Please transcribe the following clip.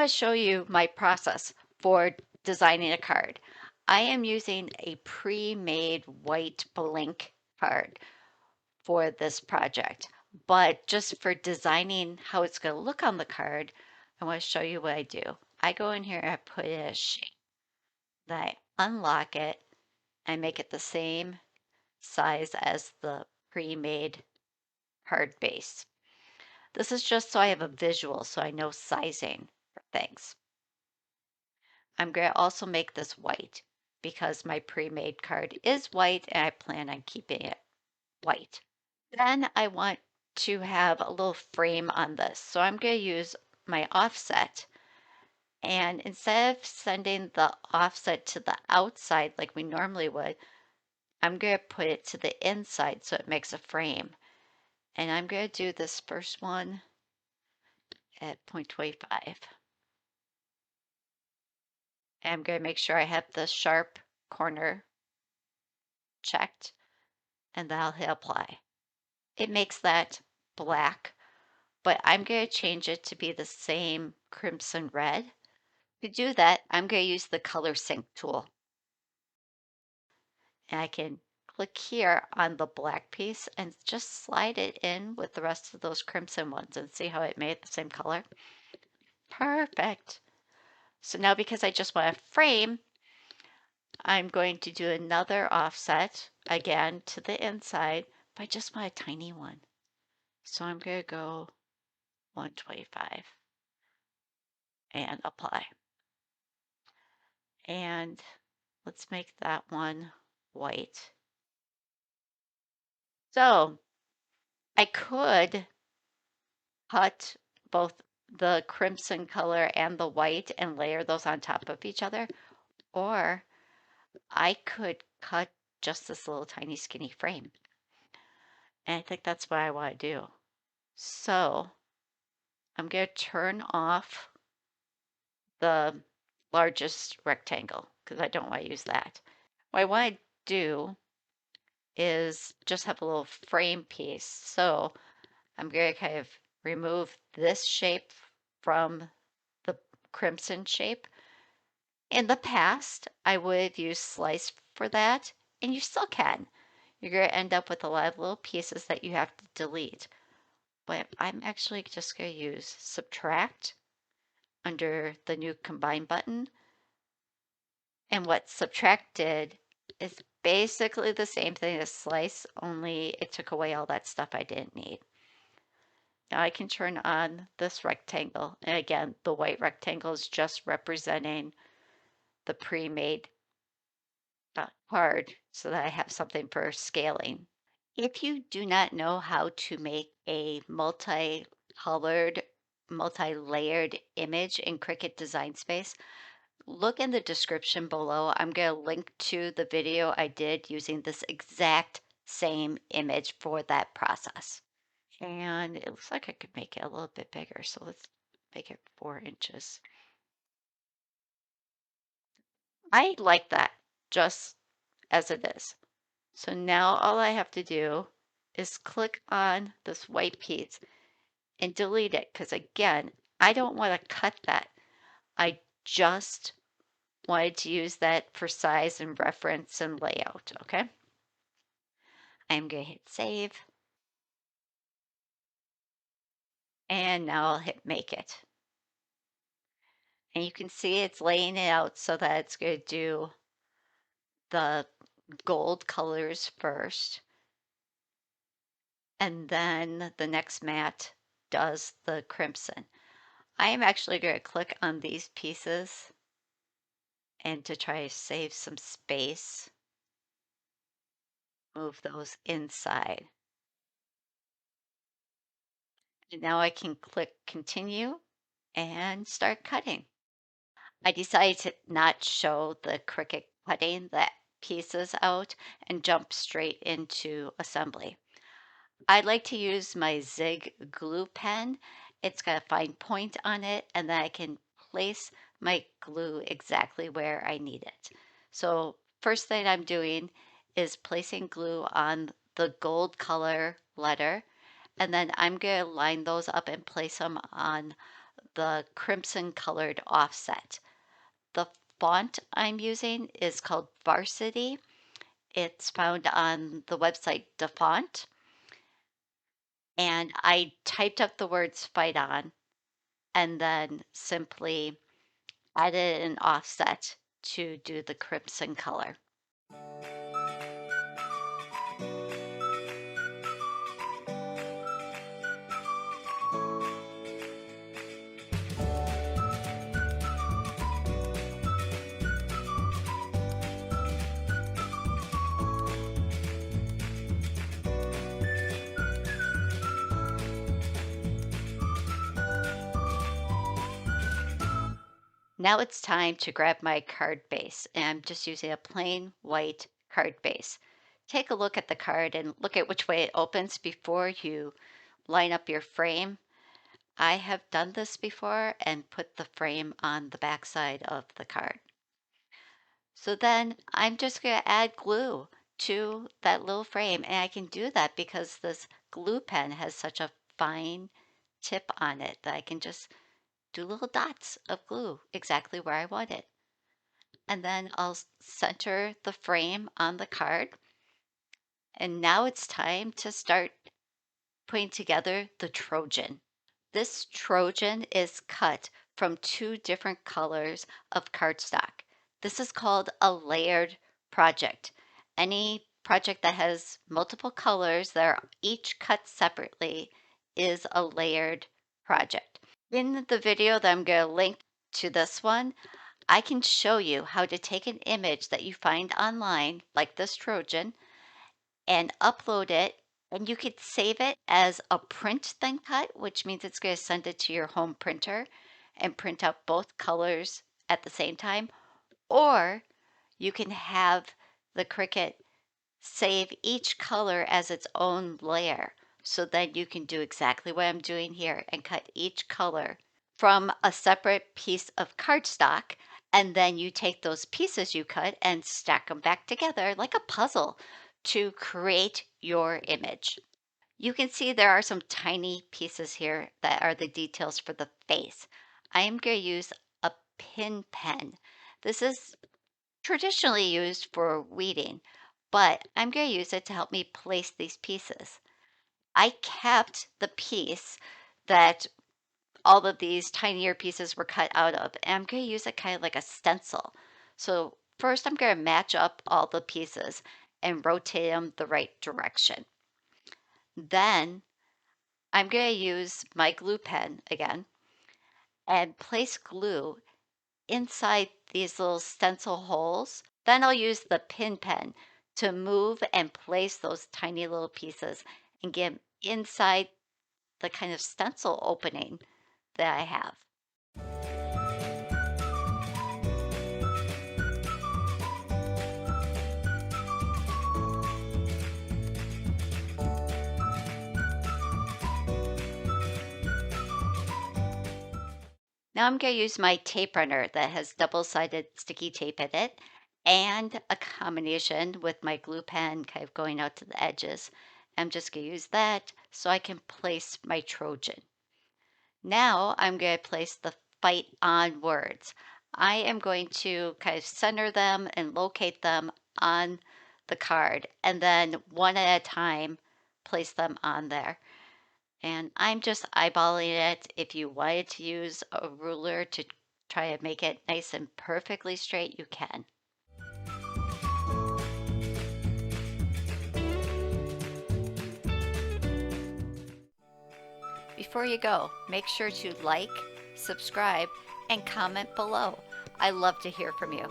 to show you my process for designing a card. I am using a pre-made white blank card for this project, but just for designing how it's going to look on the card, I want to show you what I do. I go in here and I put it as shape. Then I unlock it and make it the same size as the pre-made card base. This is just so I have a visual so I know sizing for things. I'm going to also make this white because my pre-made card is white and I plan on keeping it white. Then I want to have a little frame on this. So I'm going to use my offset, and instead of sending the offset to the outside like we normally would, I'm going to put it to the inside so it makes a frame. And I'm going to do this first one at 0.25. And I'm going to make sure I have the sharp corner checked, and then I'll hit apply. It makes that black, but I'm going to change it to be the same crimson red. To do that, I'm going to use the color sync tool. And I can click here on the black piece and just slide it in with the rest of those crimson ones and see how it made the same color. Perfect. So now because I just want a frame, I'm going to do another offset again to the inside, but I just want a tiny one. So I'm going to go 125 and apply. And let's make that one white. So I could cut both the crimson color and the white and layer those on top of each other, or I could cut just this little tiny skinny frame. And I think that's what I want to do. So I'm going to turn off the largest rectangle because I don't want to use that. What I want to do is just have a little frame piece. So I'm going to kind of remove this shape from the crimson shape. In the past, I would use slice for that, and you still can. You're going to end up with a lot of little pieces that you have to delete. But I'm actually just going to use subtract under the new combine button. And what subtract did is basically the same thing as slice, only it took away all that stuff I didn't need. Now I can turn on this rectangle. And again, the white rectangle is just representing the pre-made card so that I have something for scaling. If you do not know how to make a multi-colored, multi-layered image in Cricut Design Space, look in the description below. I'm going to link to the video I did using this exact same image for that process. And it looks like I could make it a little bit bigger. So let's make it 4 inches. I like that just as it is. So now all I have to do is click on this white piece and delete it because again, I don't want to cut that. I just wanted to use that for size and reference and layout, okay? I'm going to hit save. And now I'll hit make it. And you can see it's laying it out so that it's going to do the gold colors first. And then the next mat does the crimson. I am actually going to click on these pieces and to try to save some space, move those inside. And now I can click continue and start cutting. I decided to not show the Cricut cutting the pieces out and jump straight into assembly. I like to use my Zig glue pen. It's got a fine point on it, and then I can place my glue exactly where I need it. So first thing I'm doing is placing glue on the gold color letter, and then I'm going to line those up and place them on the crimson colored offset. The font I'm using is called Varsity. It's found on the website DaFont. And I typed up the words fight on and then simply added an offset to do the crimson color. Now it's time to grab my card base, and I'm just using a plain white card base. Take a look at the card and look at which way it opens before you line up your frame. I have done this before and put the frame on the back side of the card. So then I'm just going to add glue to that little frame, and I can do that because this glue pen has such a fine tip on it that I can just do little dots of glue exactly where I want it. And then I'll center the frame on the card. And now it's time to start putting together the Trojan. This Trojan is cut from two different colors of cardstock. This is called a layered project. Any project that has multiple colors that are each cut separately is a layered project. In the video that I'm going to link to this one, I can show you how to take an image that you find online, like this Trojan, and upload it. And you could save it as a print then cut, which means it's going to send it to your home printer and print out both colors at the same time. Or you can have the Cricut save each color as its own layer. So then you can do exactly what I'm doing here and cut each color from a separate piece of cardstock, and then you take those pieces you cut and stack them back together like a puzzle to create your image. You can see there are some tiny pieces here that are the details for the face. I am going to use a pin pen. This is traditionally used for weeding, but I'm going to use it to help me place these pieces. I kept the piece that all of these tinier pieces were cut out of, and I'm going to use it kind of like a stencil. So first I'm going to match up all the pieces and rotate them the right direction. Then I'm going to use my glue pen again and place glue inside these little stencil holes. Then I'll use the pin pen to move and place those tiny little pieces and get them inside the kind of stencil opening that I have. Now I'm going to use my tape runner that has double-sided sticky tape in it and a combination with my glue pen kind of going out to the edges. I'm just going to use that so I can place my Trojan. Now I'm going to place the fight on words. I am going to kind of center them and locate them on the card and then one at a time place them on there. And I'm just eyeballing it. If you wanted to use a ruler to try to make it nice and perfectly straight, you can. Before you go, make sure to like, subscribe, and comment below. I love to hear from you.